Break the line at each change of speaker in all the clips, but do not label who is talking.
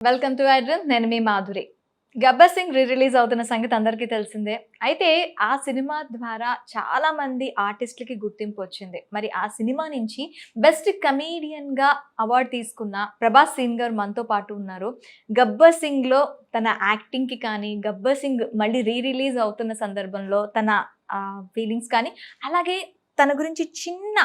Welcome to iDream. నేను మీ Madhuri. Gabbar Singh release అవుతున్న సంగతి అందరికీ తెలిసిందే. అయితే ఆ సినిమా ద్వారా చాలా మంది ఆర్టిస్టులకి గుర్తింపు వచ్చింది. మరి ఆ సినిమా నుంచి బెస్ట్ కమీడియన్‌గా అవార్డ్ తీసుకున్న ప్రభాస్ సీన్ గారు మనతో పాటు ఉన్నారు. గబ్బర్ సింగ్‌లో తన యాక్టింగ్‌కి కానీ, గబ్బర్ సింగ్ మళ్ళీ రిలీజ్ అవుతున్న సందర్భంలో తన ఫీలింగ్స్ కానీ, అలాగే తన గురించి చిన్న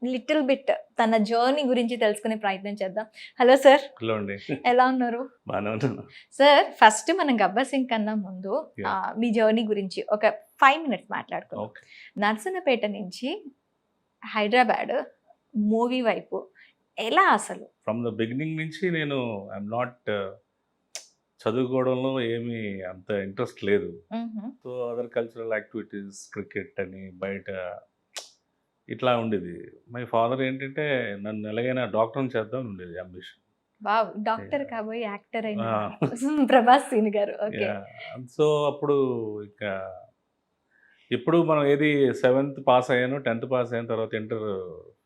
లిటిల్ బిట్ తన జర్నీ గురించి తెలుసుకునే ప్రయత్నం చేద్దాం. Hello sir.
హలో అండి.
ఎలా ఉన్నారు?
బానే ఉన్నాను.
సార్, ఫస్ట్ మనం గబ్బర్ సింగ్ కన్నా ముందు
యాహ్!
మీ జర్నీ గురించి ఒక 5 మినిట్స్ మాట్లాడుకుందాం.
ఓకే.
నర్సన్నపేట నుంచి హైదరాబాద్ మూవీ వైపు ఎలా అసలు?
ఫ్రమ్ ద బిగినింగ్ నుంచి నేను ఐయామ్ నాట్ చదువుకోవడంలో ఏమీ అంత ఇంట్రెస్ట్ లేదు.
హుహు.
So, other cultural activities, cricket అని బయట ఇట్లా ఉండేది. మై ఫాదర్ ఏంటంటే నన్ను ఎలాగైనా డాక్టర్‌ని చేద్దామని ఉండేది అంబిషన్.
వావ్! Doctor
yeah!
కాబోయి యాక్టర్ అయిన
ఆ!
ప్రభాస్ సీన్ గారు. ఓకే.
యాహ్! సో, అప్పుడు ఇంకా ఎప్పుడు మనం ఏది 7th పాస్ అయ్యాను, 10th పాస్ అయిన తర్వాత ఇంటర్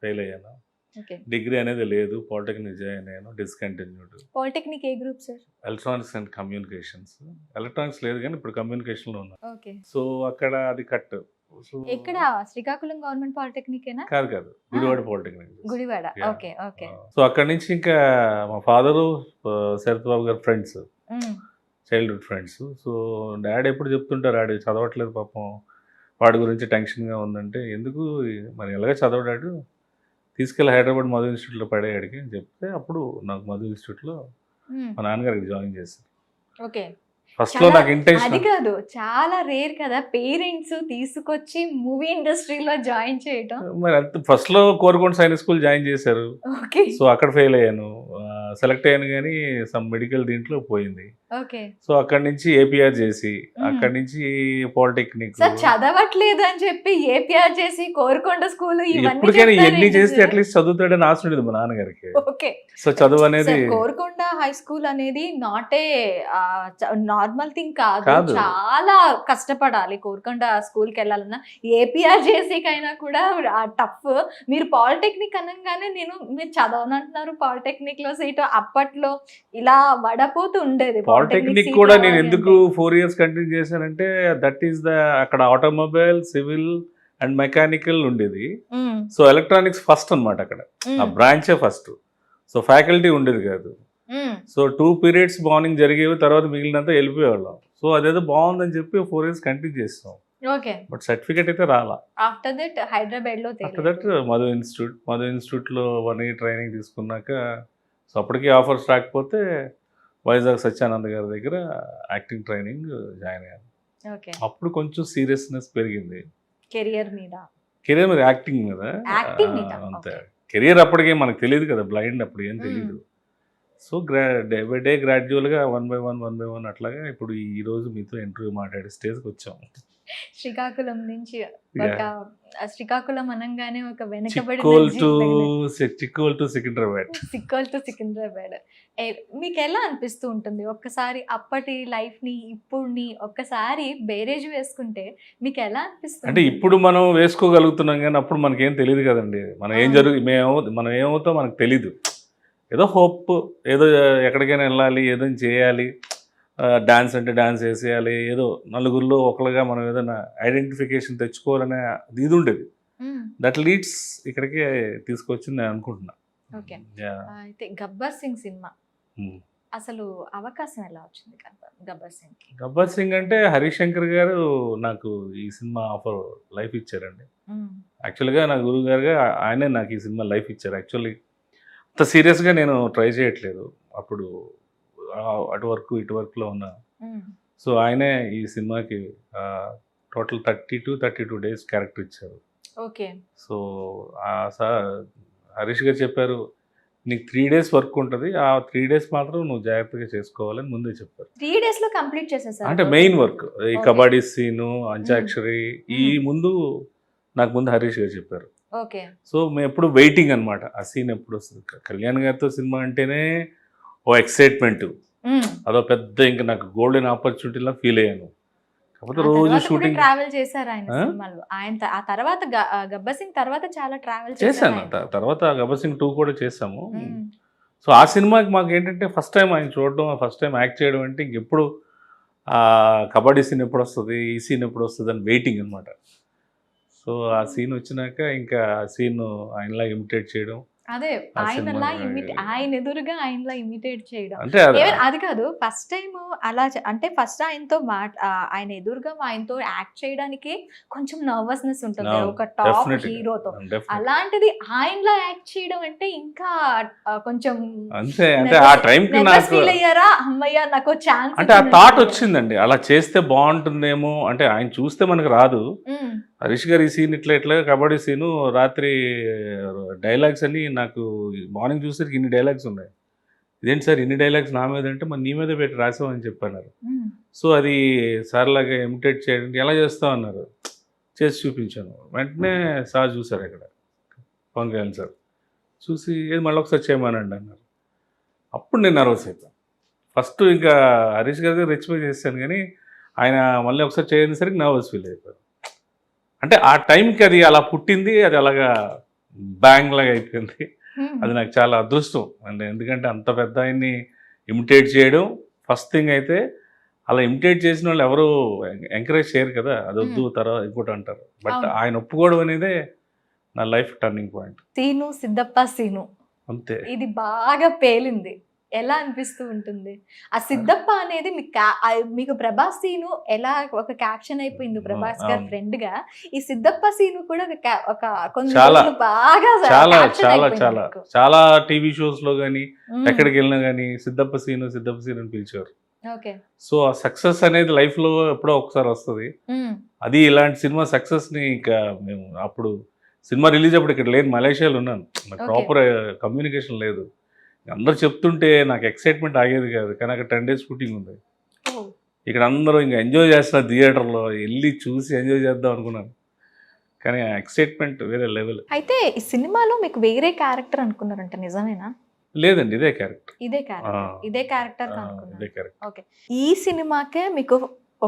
ఫెయిల్ అయ్యాను.
ఓకే.
డిగ్రీ అనేది లేదు. పాలిటెక్నిక్ జాయిన్ అయ్యాను. Discontinued.
Polytechnic A group sir?
Electronics and communications. Electronics లేదు కానీ ఇప్పుడు కమ్యూనికేషన్‌లో ఉన్నా.
ఓకే.
సో, అక్కడ అది కట్. సో,
ఎక్కడ? శ్రీకాకుళం గవర్నమెంట్ పాలిటెక్నికేనా?
కాదు. Gudivada polytechnic.
Gudivada.
Yeah!
Okay. Okay.
So, అక్కడి నుంచి ఇంకా మా ఫాదరు శరత్ బాబు గారి ఫ్రెండ్స్.
హ్మ్.
Childhood friends. సో, డాడీ ఎప్పుడు చెప్తుంటారు, "ఆడు చదవట్లేదు పాపం. వాడి గురించి టెన్షన్‌గా ఉందంటే," "ఎందుకు మరి ఎలాగో చదవడాడు. తీసుకెళ్ళి హైదరాబాద్ మధు ఇన్‌స్టిట్యూట్‌లో పడేయి" అని చెప్తే అప్పుడు నాకు మధు ఇన్‌స్టిట్యూట్‌లో
హ్మ్.
మా నాన్నగారికి జాయిన్ చేశారు.
ఓకే.
ఫస్ట్‌లో
చాలా
నాకు ఇంటెన్షన్
అది కాదు. చాలా రేర్ కదా! పేరెంట్స్ తీసుకొచ్చి మూవీ ఇండస్ట్రీలో జాయిన్ చేయటం.
మరి అంత ఫస్ట్‌లో కోరుకొండ సైనిక్ స్కూల్ జాయిన్ చేశారు.
ఓకే.
సో, అక్కడ ఫెయిల్ అయ్యాను. సెలెక్ట్ అయ్యాను గానీ సమ్ మెడికల్ దీంట్లో పోయింది.
ఓకే.
సో, అక్కడి నుంచి ఏపీఆర్ చేసి,
హ్మ్.
అక్కడి నుంచి పాలిటెక్నిక్.
సార్, చదవట్లేదు అని చెప్పి ఏపీఆర్ చేసి కోరుకొండ స్కూల్ ఇవన్నీ
ఎప్పటికైనా ఎన్ని
చెప్తారేంటి
చేస్తే
సార్?
అట్లీస్ట్ చదువుతాడని ఆశ ఉండేది మా నాన్నగారికి.
ఓకే.
సో, చదువు అనేది
సార్, కోరుకొండ హై స్కూల్ అనేది నాట్ ఏ నార్మల్ థింగ్ కాదు.
కాదు.
చాలా కష్టపడాలి కోరుకొండ స్కూల్‌కెళ్ళాలన్నా. ఏపీఆర్ జేసీకైనా కూడా టఫ్. మీరు పాలిటెక్నిక్ అనంగానే మీరు చదవనంటున్నారు. పాలిటెక్నిక్‌లో సీటు అప్పట్లో ఇలా వడపోతూ ఉండేది.
పాలిటెక్నిక్
సీట్
కూడా నేను
రావాలి
ఎందుకు
అంటే.
4 ఇయర్స్ కంటిన్యూ చేశానంటే దట్ ఈస్ ద అక్కడ ఆటోమొబైల్, సివిల్ అండ్ మెకానికల్ ఉండేది.
హ్మ్.
సో, ఎలక్ట్రానిక్స్ ఫస్ట్ అన్నమాట అక్కడ. ఆ
హ్మ్.
బ్రాంచే ఫస్ట్. సో, ఫ్యాకల్టీ ఉండేది కాదు.
హ్మ్.
సో, 2 పీరియడ్స్ మార్నింగ్ జరిగేవి. తర్వాత మిగిలినంతా వెళ్ళిపోయేవాళ్ళం. సో, అదేదో బాగుందని చెప్పి 4 ఇయర్స్ కంటిన్యూ చేసాం.
ఓకే.
బట్ సర్టిఫికేట్ అయితే రాలా.
ఆఫ్టర్ దట్ హైదరాబాద్‌లో
ఆఫ్టర్ దట్
తేలేదు.
మధు ఇన్స్టిట్యూట్లో 1 ఇయర్ ట్రైనింగ్ తీసుకున్నాక, సో, అప్పటికి ఆఫర్స్ రాకపోతే వైజాగ్ సత్యానంద్ గారి దగ్గర యాక్టింగ్ ట్రైనింగ్ జాయిన్ అయ్యాను.
ఓకే.
అప్పుడు కొంచెం సీరియస్నెస్ పెరిగింది.
కెరియర్ మీద.
కెరీర్ మీద, యాక్టింగ్ మీద.
యాక్టింగ్ మీద.
అంతే.
ఓకే.
కెరీర్ అప్పటికే మనకు తెలియదు కదా, బ్లైండ్ అప్పుడు ఏం
హ్మ్.
తెలీదు. సో, డే బై డే గ్రాడ్యువల్‌గా 1 బై 1 అట్లాగా ఇప్పుడు ఈరోజు మీతో ఇంటర్వ్యూ మాట్లాడే స్టేజ్‌కి వచ్చాం.
శ్రీకాకుళం నుంచి ఒక
యాహ్!
శ్రీకాకుళం అనంగానే ఒక వెనకబడిన
Chikkol to Chikkol to Secunderabad.
Sikkol to Secunderabad. మీకెలా అనిపిస్తూ ఉంటుంది? ఒక్కసారి అప్పటి లైఫ్‌ని, ఇప్పుడిని ఒక్కసారి బేరేజ్ వేసుకుంటే మీకెలా
అంటే
అనిపిస్తుంది?
ఇప్పుడు మనం వేసుకోగలుగుతున్నాం గానీ, అప్పుడు మనకేం తెలీదు కదండీ. మనం
ఆ!
ఏం మనం ఏమవుతామో మనకు తెలీదు. ఏదో హోప్, ఏదో ఎక్కడికైనా వెళ్ళాలి, ఏదో చేయాలి. డాన్స్ అంటే డాన్స్ చేసేయాలి. ఏదో నలుగురిలో ఒకళ్ళుగా మనం ఏదైనా ఐడెంటిఫికేషన్ తెచ్చుకోవాలనే ఇది ఉండేది.
హ్మ్.
దట్ లీడ్స్ ఇక్కడికే తీసుకొచ్చింది నేను అనుకుంటున్నా.
ఓకే.
యాహ్!
అయితే 'గబ్బర్ సింగ్' సినిమా
హ్మ్.
అసలు అవకాశం ఎలా వచ్చింది 'గబ్బర్ సింగ్‌కి'?
'గబ్బర్ సింగ్' అంటే హరీశ్శంకర్ గారు నాకు ఈ సినిమా ఆఫర్ లైఫ్ ఇచ్చారండి.
హ్మ్.
యాక్చువల్‌గా నా గురువు గారుగా ఆయనే నాకు ఈ సినిమా లైఫ్ ఇచ్చారు. యాక్చువల్లీ అంత సీరియస్‌గా నేను ట్రై చేయట్లేదు. అప్పుడు అటు వర్క్, ఇటు వర్క్‌లో ఉన్నా.
హ్మ్.
సో, ఆయనే ఈ సినిమాకి టోటల్ 32 డేస్ క్యారెక్టర్ ఇచ్చారు.
ఓకే.
సో, సార్ హరీష్ గారు చెప్పారు, "నీకు 3 డేస్ వర్క్ ఉంటది. ఆ 3 డేస్ మాత్రం నువ్వు జాగ్రత్తగా చేసుకోవాలని" ముందే చెప్పారు.
3 డేస్‌లో కంప్లీట్ చేసేసారా
అంటే
టోటల్
మెయిన్
వర్క్?
వర్క్ ఈ
ఓకే.
కబడ్డీ సీను,
హ్మ్.
అంత్యాక్షరి ఈ
హ్మ్.
ముందు నాకు ముందు హరీష్ గారు చెప్పారు.
ఓకే.
సో, మేమెప్పుడు వెయిటింగ్ అనమాట. ఆ సీన్ ఎప్పుడొస్తది. కళ్యాణ్ గారితో సినిమా అంటేనే ఓ ఎక్సైట్‌మెంట్.
హ్మ్.
అదో పెద్ద ఇంక నాకు గోల్డెన్ ఆపర్చునిటీలా ఫీల్ అయ్యాను. కాకపోతే
ఆ
రోజు
తర్వాత కూడా
షూటింగ్
ట్రావెల్ చేసారు ఆయన
ఆ!
సినిమాల్లో. ఆ తర్వాత 'గబ్బర్ సింగ్' తర్వాత చాలా ట్రావెల్ చేసారు
చేశాను.
ఆయన.
తర్వాత 'గబ్బర్ సింగ్ 2' కూడా చేశాము.
హ్మ్.
సో ఆ సినిమాకి మాకు ఏంటంటే ఫస్ట్ టైం ఆయన చూడడం, ఫస్ట్ టైం యాక్ట్ చేయడం అంటే ఇంకెప్పుడు కబడ్డీ సీన్ ఎప్పుడు వస్తుంది, ఈ సీన్ ఎప్పుడు వస్తుంది అని వెయిటింగ్ అనమాట. సో ఆ సీన్ వచ్చినాక ఇంకా ఆ సీన్ ఆయనలా ఇమిటేట్ చేయడం.
అదే
ఆ
ఆయనలా
సినిమా
ఆయన ఎదురుగా ఆయనలా ఇమిటేట్ చేయడం.
అంటే అది
అది కాదు ఫస్ట్ టైం అలా అంటే ఫస్ట్ ఆయనతో ఆయన ఎదురుగా ఆయనతో యాక్ట్ చేయడానికి కొంచెం నర్వస్నెస్ ఉంటుంది
అవును,
ఒక టాప్
definitely.
హీరోతో.
Definitely.
అలాంటిది ఆయనలా యాక్ట్ చేయడం అంటే ఇంకా కొంచెం
అంతే అంటే ఆ టైంకి నాకు
ఫీల్ అయ్యారా, అమ్మయ్య నాకు ఛాన్స్.
అంటే ఆ థాట్ వచ్చిందండి, అలా చేస్తే బాగుంటుందేమో. అంటే ఆయన చూస్తే మనకు రాదు. హరీష్ గారు ఈ సీన్ ఇట్లా ఇట్లా కబడ్డీ సీను రాత్రి డైలాగ్స్ అని నాకు మార్నింగ్ చూసేసరికి ఇన్ని డైలాగ్స్ ఉన్నాయి. ఇదేంటి సార్ ఇన్ని డైలాగ్స్ నా మీద అంటే మరి నీ మీద పెట్టి రాసామని చెప్పన్నారు. సో అది సార్ లాగా ఇమిటేట్ చేయడానికి ఎలా చేస్తావు అన్నారు. చేసి చూపించాను. వెంటనే సార్ చూసారు ఇక్కడ పవన్ కళ్యాణ్ సార్ చూసి ఏది మళ్ళీ ఒకసారి చేయమనండి అన్నారు. అప్పుడు నేను నర్వస్ అయిపోయాను. ఫస్ట్ ఇంకా హరీష్ గారి దగ్గర రెచ్చిపోయి చేశాను, కానీ ఆయన మళ్ళీ ఒకసారి చేసేసరికి నర్వస్ ఫీల్ అయిపోయాను. అంటే ఆ టైంకి అది అలా పుట్టింది, అది అలాగా బ్యాంగ్ లాగా అయిపోయింది. అది నాకు చాలా అదృష్టం అంటే, ఎందుకంటే అంత పెద్ద ఆయన్ని ఇమిటేట్ చేయడం ఫస్ట్ థింగ్. అయితే అలా ఇమిటేట్ చేసిన వాళ్ళు ఎవరు ఎంకరేజ్ చేయరు కదా, అది వద్దు తర్వాత ఇంకోటి అంటారు. బట్ ఆయన ఒప్పుకోవడం అనేదే నా life turning point.
Seenu Siddappa Seenu
అంతే,
ఇది బాగా పేలింది. ఎలా అనిపిస్తూ ఉంటుంది ఆ సిద్ధప్ప అనేది మీకు ప్రభాస్ సీను ఎలా ఒక క్యాప్షన్ అయిపోయింది ప్రభాస్ గారి ఫ్రెండ్ గా, ఈ సిద్ధప్ప సీను కూడా ఒక కొన్ని రోజులు బాగా
చాలా
caption
చాలా
అయిపోయింది
చాలా
మీకు.
చాలా టీవీ షోస్ లో కానీ ఎక్కడికి వెళ్ళినా కానీ సిద్ధప్ప సీను అని పిలిచారు.
ఓకే.
సో ఆ సక్సెస్ అనేది లైఫ్ లో ఎప్పుడో ఒకసారి వస్తుంది. అది ఇలాంటి సినిమా సక్సెస్ ని ఇంకా మేము అప్పుడు సినిమా రిలీజ్ అప్పుడు ఇక్కడ లేని మలేషియాలో ఉన్నాను. నాకు ప్రాపర్ కమ్యూనికేషన్ లేదు. అందరూ చెప్తుంటే నాకు ఎక్సైట్మెంట్ ఆగేది కాదు, కానీ అక్కడ 10 days షూటింగ్ ఉంది. ఇక్కడ అందరూ ఇంకా ఎంజాయ్ చేస్తున్నారు థియేటర్లో, వెళ్ళి చూసి ఎంజాయ్ చేద్దాం అనుకున్నాను, కానీ ఆ ఎక్సైట్మెంట్ వేరే లెవెల్.
అయితే ఈ సినిమాలో మీకు వేరే క్యారెక్టర్ అనుకున్నారంట, నిజమేనా?
లేదండి, ఇదే క్యారెక్టర్.
ఇదే క్యారెక్టర్
ఇదే క్యారెక్టర్.
ఓకే. ఈ సినిమాకే మీకు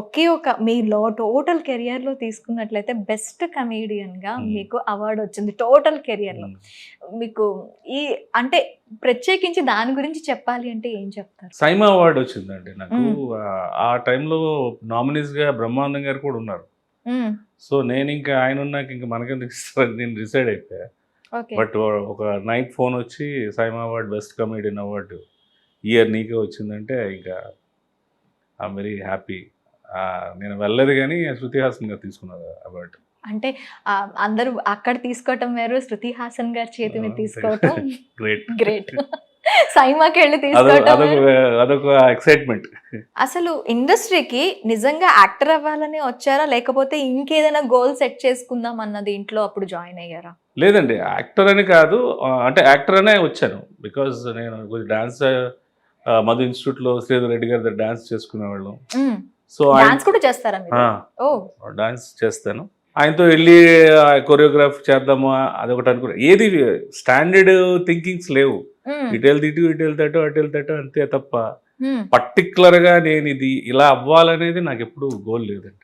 ఒకే ఒక మీలో టోటల్ కెరియర్ లో తీసుకున్నట్లయితే బెస్ట్ కమేడియన్ గా మీకు అవార్డు వచ్చింది టోటల్ కెరియర్ లో. మీకు ఈ అంటే ప్రత్యేకించి దాని గురించి చెప్పాలి అంటే ఏం చెప్తారు?
సైమా అవార్డు వచ్చిందండి నాకు. ఆ టైంలో నామినీస్ గా బ్రహ్మానందం గారు కూడా ఉన్నారు. సో నేను ఇంకా ఆయన ఉన్నాక ఇంకా మనకెందుకు ఇస్తారని నేను డిసైడ్ అయిపోయా. బట్ ఒక నైట్ ఫోన్ వచ్చి SIIMA award best comedian award year నీకే వచ్చిందంటే ఇంకా ఐఎమ్ వెరీ హ్యాపీ. నేను వెళ్ళలేదు, కానీ శృతి హాసన్ గారు తీసుకున్నారు అవార్డు.
అంటే అందరూ అక్కడ తీసుకోవటం వేరు, శృతి హాసన్ గారి చేతి మీద తీసుకోవటం గ్రేట్. సైమాకి వెళ్ళి తీసుకోవటం
అదొక ఎక్సైట్మెంట్.
అసలు ఇండస్ట్రీకి నిజంగా యాక్టర్ అవ్వాలని వచ్చారా, లేకపోతే ఇంకేదైనా గోల్ సెట్ చేసుకుందాం అన్నది ఇంట్లో అప్పుడు జాయిన్ అయ్యారా?
లేదండి, యాక్టర్ అని కాదు, అంటే యాక్టర్ అనే వచ్చాను. బికాజ్ నేను కొంచెం డాన్స్ మధు ఇన్స్టిట్యూట్లో శ్రీధర్ రెడ్డి గారి దగ్గర డాన్స్ చేసుకునేవాళ్ళం. సో
డాన్స్ కూడా చేస్తారా మీరు?
డాన్స్ చేస్తాను. ఆయనతో వెళ్ళి కొరియోగ్రాఫ్ చేద్దామా అదొకటి అనుకున్నా. ఏది స్టాండర్డ్ థింకింగ్స్ లేవు, ఇటు వెళ్తే ఇటు, ఇటు వెళ్తే అటు, అటు వెళ్తే అటు, అంతే తప్ప పర్టికులర్గా నేను ఇది ఇలా అవ్వాలనేది నాకు ఎప్పుడు గోల్ లేదండి.